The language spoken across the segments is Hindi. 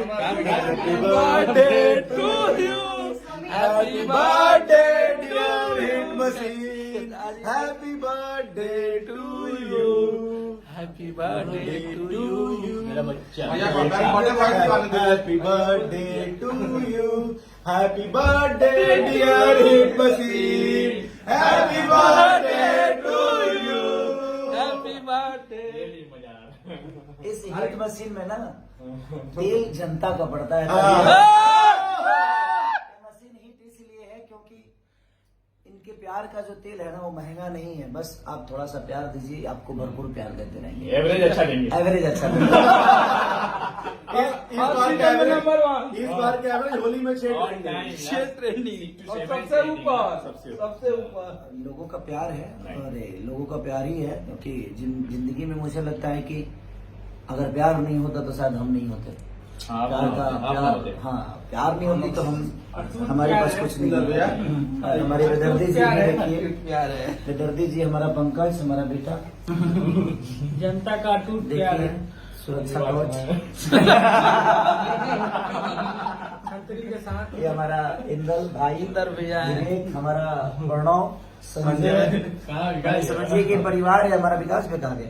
Happy birthday to you. Happy birthday dear hit machine. Happy birthday to you. Happy birthday to you. मेरा बच्चा. Happy birthday to you. Happy birthday dear hit machine. Happy birthday to you. Happy birthday. इस हिट मशीन में ना तेल जनता का पड़ता है। मशीन हिट इसलिए है क्योंकि इनके प्यार का जो तेल है ना वो महंगा नहीं है। बस आप थोड़ा सा प्यार दीजिए, आपको भरपूर प्यार देते रहेंगे। एवरेज अच्छा देंगे। एवरेज अच्छा इस बार के एवरेज होली में ट्रेंडिंग सबसे ऊपर लोगों का प्यार है और लोगों का प्यार ही है। क्योंकि जिंदगी में मुझे लगता है कि अगर प्यार नहीं होता तो शायद हम नहीं होते। प्यार नहीं होती तो हम हमारे पास कुछ नहीं होता। हमारे बेदर्दी जी देखिए, बेदर्दी जी हमारा पंकज, हमारा बेटा जनता का टूट प्यार है। सुरक्षा कवच छतरी के साथ ये हमारा इंदल भाई, इंदर भैया है। विवेक हमारा प्रणव, संजय समझिए कि परिवार है हमारा। विकास में कहा गया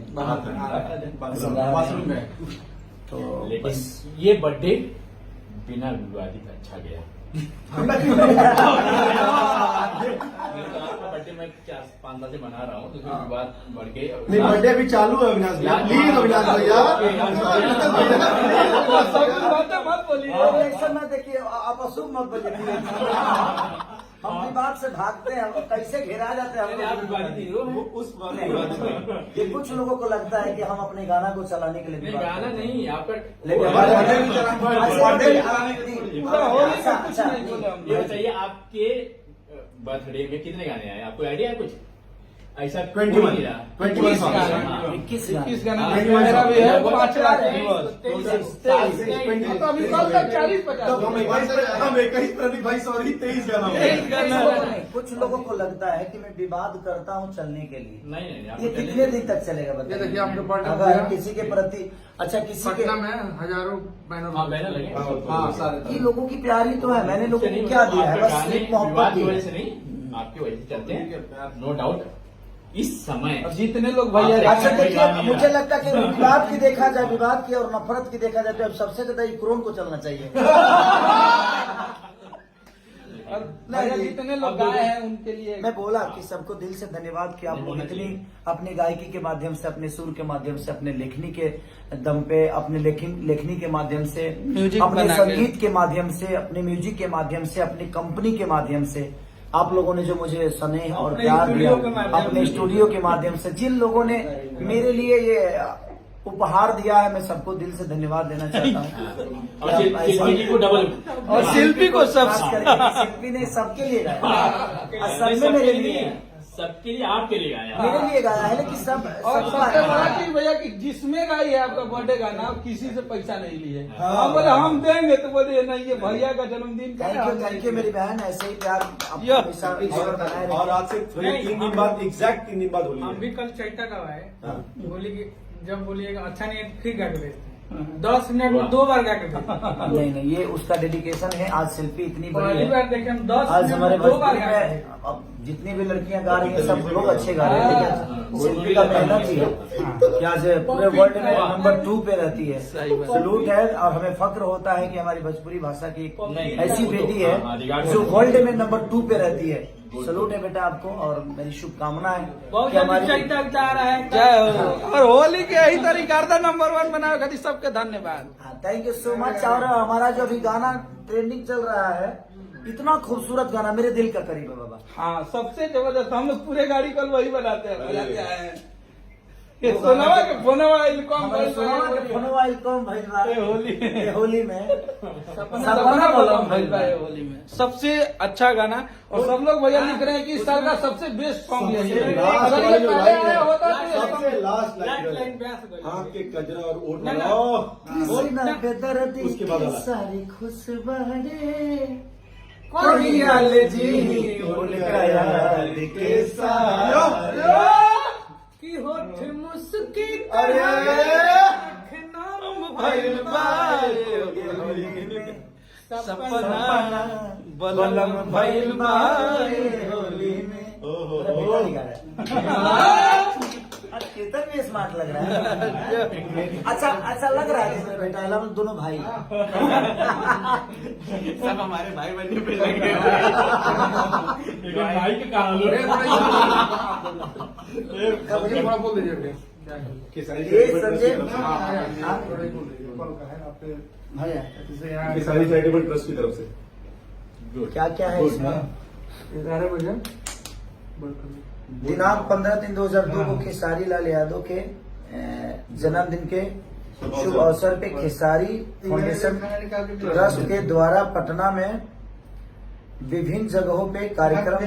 तो बस ये बर्थडे बिना विवादित अच्छा गया। बर्थडे मैं 4-5 साल से मना रहा हूँ, तो विवाद बढ़ गए। नहीं, बर्थडे भी चालू है अविनाश भैया। प्लीज अविनाश भैया मत बोलिए। और ऐसा ना देखिए, आप अशुभ मत बोलिए। हम विवाद से भागते हैं, कैसे घेरा जाते हैं आप विवादित ही हो। उस बात ये कुछ लोगों को लगता है कि हम अपने गाना को चलाने के लिए नहीं, विवाद गाना करते हैं। नहीं आपका। लेकिन अच्छा, ये बताइए आपके बर्थडे में कितने गाने आए? आपको आइडिया है कुछ ऐसा? 21 21 गाना मेरा भी है, 5 लाख अभी कल तक 40-50 हम 21 प्रदीप भाई सॉरी 23 गाना। कुछ लोगों को लगता है कि मैं विवाद करता हूँ चलने के लिए। नहीं ये कितने दिन तक चलेगा ये बताइए? देखिए आपके बर्थडे अगर किसी के प्रति अच्छा किसी के में हजारों बैनर लगे। ये लोगों की प्यार ही तो है। मैंने लोगों को क्या दिया है? बस सिर्फ मोहब्बत दी की वजह है। से नहीं, आपकी वजह से चलते हैं, नो डाउट। इस समय जितने लोग भैया अच्छा देखिए, मुझे लगता है कि विवाद की देखा जाए, विवाद की और नफरत की देखा जाए तो अब सबसे ज्यादा यूक्रेन को चलना चाहिए। और भैया जितने लोग गाए हैं उनके लिए मैं बोला कि सबको दिल से धन्यवाद कि आप लोग इतनी अपनी गायकी के माध्यम से, अपने सुर के माध्यम से, अपने लेखनी के दम पे, अपने लेखनी के माध्यम से, म्यूजिक अपने बना के। संगीत के माध्यम से, अपने म्यूजिक के माध्यम से, अपनी कंपनी के माध्यम से आप लोगों ने जो मुझे स्नेह और अपने प्यार दिया, स्टूडियो के माध्यम अपने से। स्टूडियो के माध्यम से, जिन लोगों ने मेरे लिए ये उपहार दिया है, मैं सबको दिल से धन्यवाद देना चाहता हूँ। और शिल्पी जी को डबल, और शिल्पी को सब शिल्पी ने सबके लिए गाया, असल में मेरे लिए है। सबके लिए, आपके लिए आया। मेरे लिए गाया है, लेकिन सब और सबका सबसे है। बड़ा चीज भैया कि जिसमें गाई है आपका बर्थडे गाना, आप किसी से पैसा नहीं लिए। हम बोले हम देंगे तो बोले नहीं, ये भैया का जन्मदिन का है, हम थैंक यू मेरी बहन। ऐसे ही प्यार आप या। हमेशा और बनाए रखिए। और आज से 3 दिन बाद, एग्जैक्ट 3 दिन बाद होली हम है। भी कल चैता गवाए। बोली कि जब बोलिएगा अच्छा नहीं है फिर गा के भेजते हैं। 10 मिनट में 2 बार गा के भेजते हैं। नहीं, ये उसका डेडिकेशन है। आज शिल्पी इतनी बड़ी पहली है। बार देखे हम 10 आज मिनट हमारे में 2 बार भोजपुरी गा के में अब जितनी भी लड़कियां गा रही हैं सब लोग अच्छे गा रहे हैं, लेकिन शिल्पी का मेहनत ही है कि आज पूरे वर्ल्ड में नंबर 2 पे रहती है। सलूट है और हमें फक्र होता है कि हमारी भोजपुरी भाषा की एक ऐसी बेटी है जो वर्ल्ड में नंबर 2 पे रहती है। सलूट है बेटा आपको और मेरी शुभकामना है बहुत कि जल्दी हमारी चैता जा रहा है। जय हो। और होली के यही तरीका नंबर 1 बनाए खातिर सबके धन्यवाद। Thank you so much. और हमारा जो अभी गाना ट्रेंडिंग चल रहा है, इतना खूबसूरत गाना, मेरे दिल का करीब है बाबा। हाँ, सबसे जबरदस्त। हम लोग पूरे गाड़ी कल वही बनाते हैं, बजाते आए हैं। ये सोनवा के फोनवा इलकॉम हमारे सोनवा के फोनवा इलकॉम भइलबा होली में सपना बोलम भइल बा ये होली में। सबसे अच्छा गाना। और सब लोग भैया लिख रहे हैं कि इस साल का सबसे बेस्ट सॉन्ग यही है। अगर ये पहले आया होता तो सबसे लास्ट लाइन लाइन ब्यास गई। आपके कजरा और ओट ना, ना। कृष्णा के दर्दी उसके बाद की वाला। सारी खुशबरे कोई कोरियल जी उनका याद के साथ की होठ मुस्की अरे! नाम भइल बारे होली में सपना बलम भइल बारे होली में। मेरा बेटा नहीं गा रहा है। आज कीर्तन भी स्मार्ट लग रहा है। अच्छा लग रहा है कि मेरा बेटा है, हम दोनों भाई। सब हमारे भाई बनने पे लगे भाई के कारण थोड़ा बोल दीजिए ये सब्जेक्ट किसानी चैरिटेबल ट्रस्ट की तरफ से क्या क्या है इसमें? 11 बजे दिनांक 15/3/2002 को खेसारी लाल यादव के जन्मदिन के शुभ अवसर पे खेसारी फाउंडेशन ट्रस्ट के द्वारा पटना में विभिन्न जगहों पे कार्यक्रम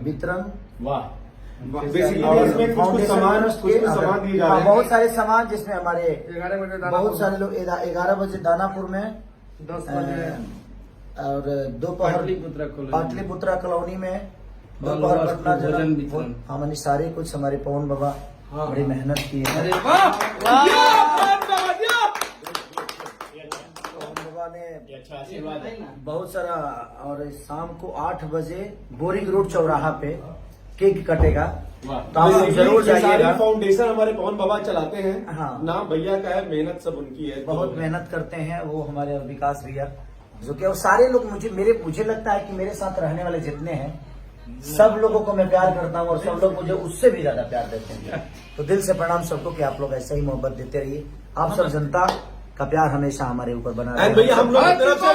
वितरण वाह और फाउंडेशन सामान दिए जा रहे हैं। बहुत सारे सामान जिसमें हमारे बहुत सारे लोग 11 बजे दानापुर में 10 बजे और दोपहर पाटलिपुत्रा कॉलोनी में दोपहर पटना जन्म हमने सारे कुछ हमारे पवन बाबा बड़ी मेहनत की है। अरे वाह पवन बाबा ने ये अच्छा आशीर्वाद है। बहुत सारा और शाम को 8 बजे बोरिंग रोड चौराहा पे केक कटेगा, वाह तो आप लोग जरूर जाइएगा। फाउंडेशन हमारे पवन बाबा चलाते हैं। हाँ। नाम भैया का है, मेहनत सब उनकी है। बहुत मेहनत करते हैं वो हमारे विकास भैया, जो कि वो सारे लोग मुझे लगता है कि मेरे साथ रहने वाले जितने हैं सब लोगों को मैं प्यार करता हूँ और सब लोग मुझे उससे भी ज्यादा प्यार देते हैं। तो दिल से प्रणाम सबको कि आप लोग ऐसे ही मोहब्बत देते रहिए। आप सब जनता का प्यार हमेशा हमारे ऊपर बना रहे। भैया हम लोग की तरफ से